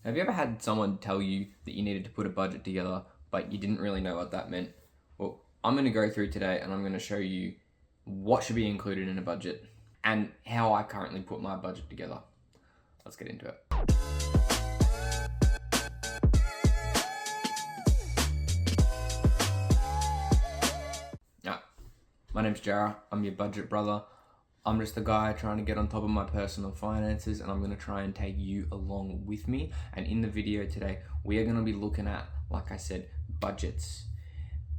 Have you ever had someone tell you that you needed to put a budget together, but you didn't really know what that meant? Well, I'm going to go through today and I'm going to show you what should be included in a budget and how I currently put my budget together. Let's get into it. Now, my name's Jarrah. I'm your budget brother. I'm just a guy trying to get on top of my personal finances, and I'm going to try and take you along with me. And in the video today, we are going to be looking at, like I said, budgets.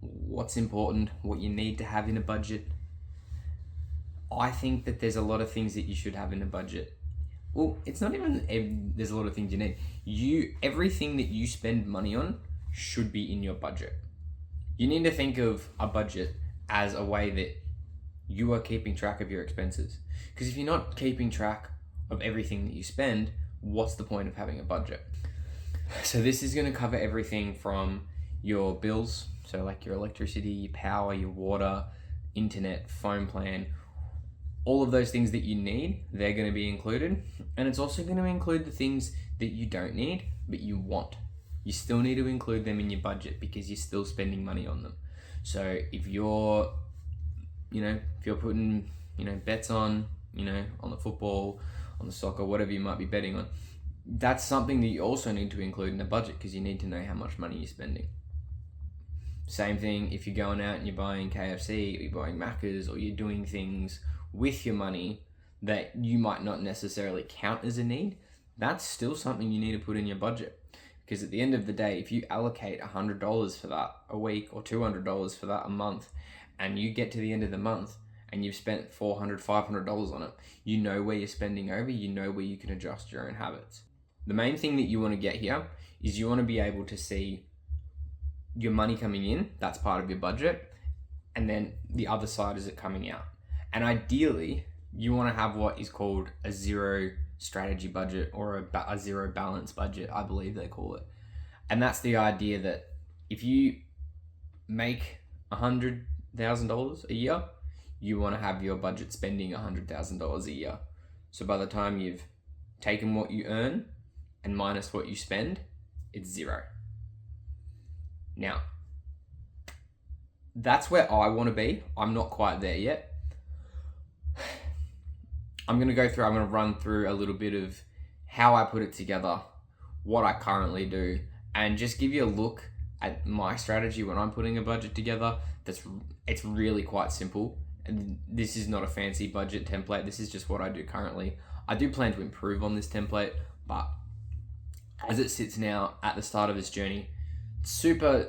What's important, what you need to have in a budget. I think that there's a lot of things that you should have in a budget. Well, it's not even there's a lot of things you need. Everything that you spend money on should be in your budget. You need to think of a budget as a way that you are keeping track of your expenses. Because if you're not keeping track of everything that you spend, what's the point of having a budget? So this is going to cover everything from your bills, so like your electricity, your power, your water, internet, phone plan, all of those things that you need, they're going to be included. And it's also going to include the things that you don't need, but you want. You still need to include them in your budget because you're still spending money on them. So if you're putting, bets on, on the football, on the soccer, whatever you might be betting on, that's something that you also need to include in the budget because you need to know how much money you're spending. Same thing if you're going out and you're buying KFC or you're buying Macca's or you're doing things with your money that you might not necessarily count as a need, that's still something you need to put in your budget. Because at the end of the day, if you allocate $100 for that a week or $200 for that a month, and you get to the end of the month and you've spent $400, $500 on it, you know where you're spending over, you know where you can adjust your own habits. The main thing that you want to get here is you want to be able to see your money coming in, that's part of your budget, and then the other side is it coming out. And ideally, you want to have what is called a zero strategy budget or a zero balance budget, I believe they call it. And that's the idea that if you make $100,000 a year, you want to have your budget spending $100,000 a year. So by the time you've taken what you earn and minus what you spend, it's zero. Now, that's where I want to be. I'm not quite there yet. I'm going to run through a little bit of how I put it together, what I currently do, and just give you a look at my strategy when I'm putting a budget together. It's really quite simple. And this is not a fancy budget template. This is just what I do currently. I do plan to improve on this template, but as it sits now at the start of this journey, super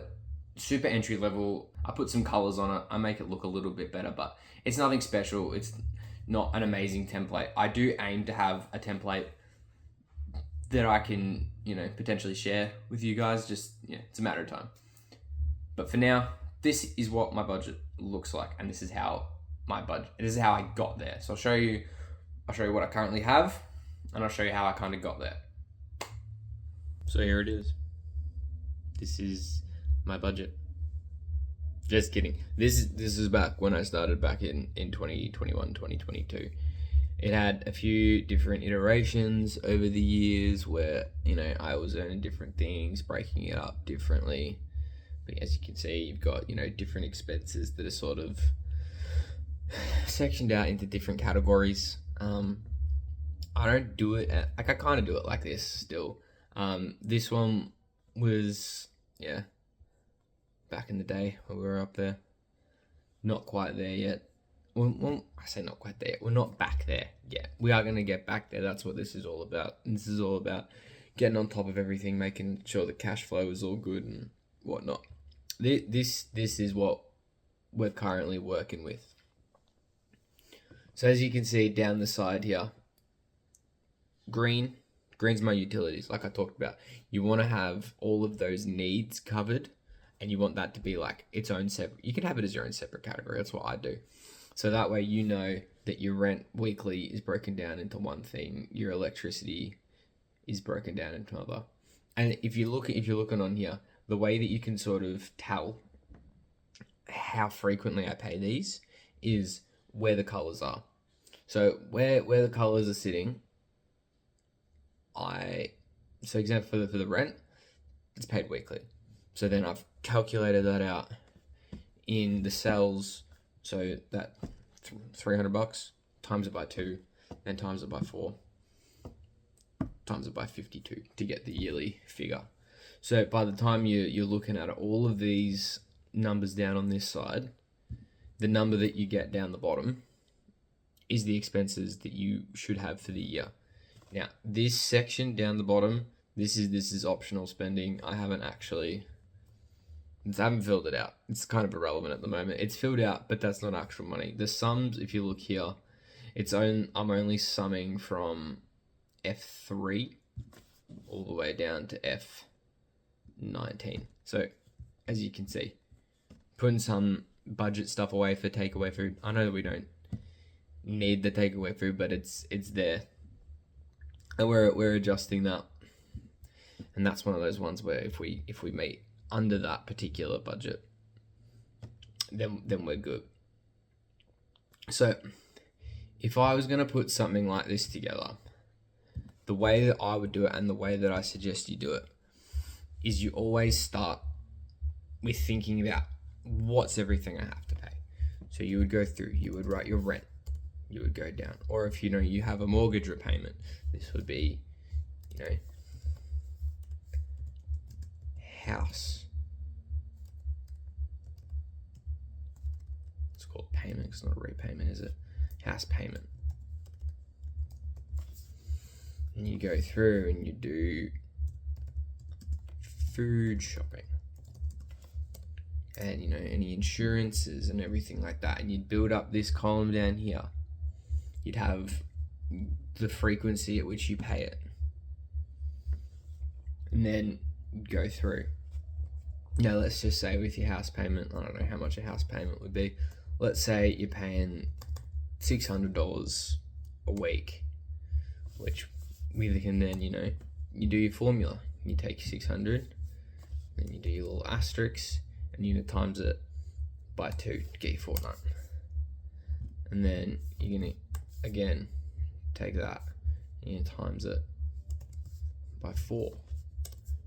entry level. I put some colors on it. I make it look a little bit better, but it's nothing special. It's not an amazing template. I do aim to have a template that I can, potentially share with you guys. Just, it's a matter of time. But for now, this is what my budget looks like, and this is how I got there. So I'll show you what I currently have, and I'll show you how I kind of got there. So here it is. This is my budget. Just kidding. This is back when I started back in 2021, 2022. It had a few different iterations over the years where, I was earning different things, breaking it up differently. But as you can see, you've got, different expenses that are sort of sectioned out into different categories. I don't do it, I kind of do it like this still. This one was, back in the day when we were up there. Not quite there yet. Well, I say not quite there. We're not back there yet. We are going to get back there. That's what this is all about. And this is all about getting on top of everything, making sure the cash flow is all good and whatnot. This is what we're currently working with. So as you can see down the side here, green's my utilities, like I talked about. You want to have all of those needs covered, and you want that to be like its own separate. You can have it as your own separate category. That's what I do. So that way you know that your rent weekly is broken down into one thing, your electricity is broken down into another. And if you're looking on here, the way that you can sort of tell how frequently I pay these is where the colors are. So where the colors are sitting, I So example for the rent, it's paid weekly. So then I've calculated that out in the cells. So that $300 times it by 2, then times it by 4, times it by 52 to get the yearly figure. So by the time you're looking at all of these numbers down on this side, the number that you get down the bottom is the expenses that you should have for the year. Now, this section down the bottom, this is optional spending. I haven't filled it out. It's kind of irrelevant at the moment. It's filled out, but that's not actual money. The sums, if you look here, I'm only summing from F3 all the way down to F19. So, as you can see, putting some budget stuff away for takeaway food. I know that we don't need the takeaway food, but it's there, and we're adjusting that. And that's one of those ones where if we meet under that particular budget, then we're good. So if I was going to put something like this together, the way that I would do it and the way that I suggest you do it is you always start with thinking about what's everything I have to pay. So you would go through, you would write your rent, you would go down. Or if you have a mortgage repayment, this would be, house. It's called payment. It's not a repayment, is it? House payment. And you go through and you do food shopping. And any insurances and everything like that. And you'd build up this column down here. You'd have the frequency at which you pay it. And then go through. Now let's just say with your house payment, I don't know how much a house payment would be. Let's say you're paying $600 a week, which we can then, you do your formula. You take 600, then you do your little asterisk, and you times it by 2 to get your fortnight. And then you're gonna again take that and times it by 4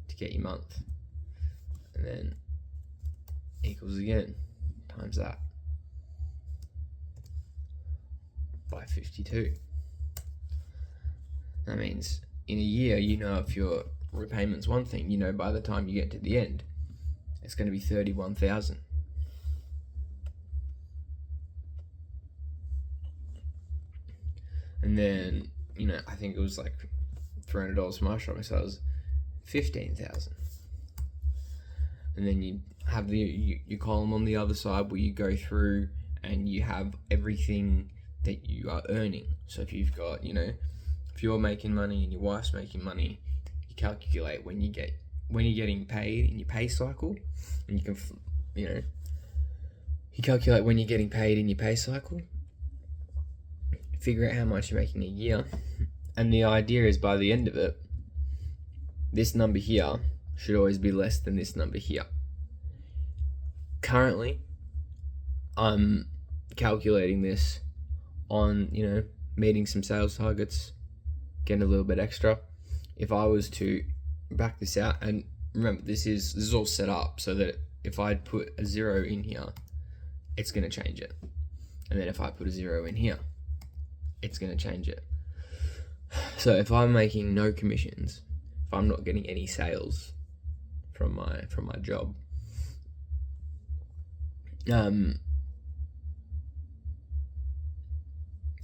to get your month, and then equals again times that by 52. That means in a year, if your repayment's one thing, by the time you get to the end, it's going to be 31,000. And then, I think it was like $300 for my shopping, so it was 15,000. And then you have your column on the other side where you go through and you have everything that you are earning. So if you've got, if you're making money and your wife's making money, you calculate when you're getting paid in your pay cycle, and you can, you calculate when you're getting paid in your pay cycle, figure out how much you're making a year, and the idea is by the end of it, this number here should always be less than this number here. Currently, I'm calculating this on, meeting some sales targets, getting a little bit extra. If I was to back this out, and remember, this is all set up so that if I put a 0 in here, it's going to change it. And then if I put a 0 in here, it's going to change it. So if I'm making no commissions, if I'm not getting any sales from my job, I'm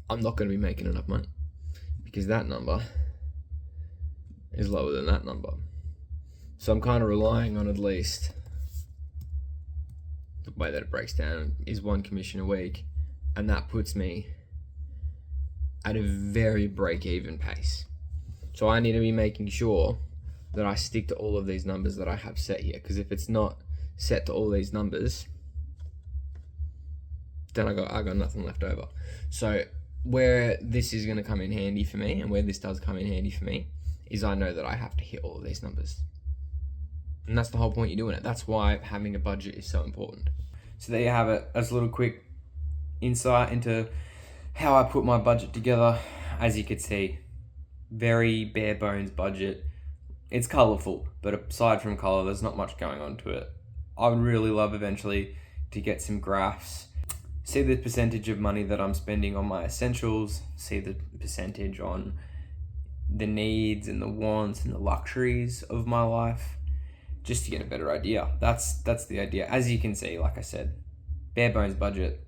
not going to be making enough money, because that number is lower than that number. So I'm kind of relying on, at least the way that it breaks down is 1 commission a week, and that puts me at a very break-even pace. So I need to be making sure that I stick to all of these numbers that I have set here, because if it's not set to all these numbers, then I got nothing left over. So where this is going to come in handy for me, and where this does come in handy for me, is I know that I have to hit all of these numbers. And that's the whole point you're doing it. That's why having a budget is so important. So there you have it. That's a little quick insight into how I put my budget together. As you could see, very bare bones budget. it's colourful, but aside from colour, there's not much going on to it. I would really love eventually to get some graphs, see the percentage of money that I'm spending on my essentials, see the percentage on the needs and the wants and the luxuries of my life, just to get a better idea. That's the idea. As you can see, like I said, bare bones budget.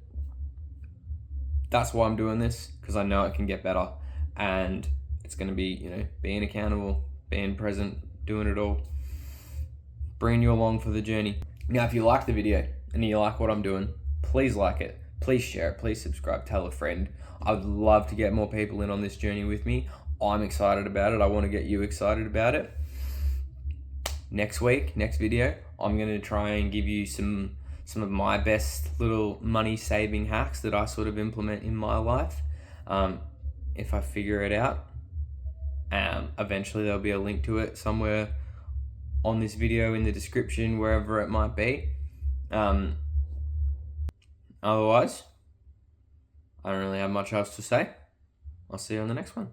That's why I'm doing this, because I know it can get better, and it's going to be, being accountable, being present, doing it all, bringing you along for the journey. Now, if you like the video and you like what I'm doing, please like it, please share it, please subscribe, tell a friend. I would love to get more people in on this journey with me. I'm excited about it. I want to get you excited about it. Next week, next video, I'm going to try and give you some of my best little money saving hacks that I sort of implement in my life. If I figure it out, eventually there'll be a link to it somewhere on this video, in the description, wherever it might be. Otherwise, I don't really have much else to say. I'll see you on the next one.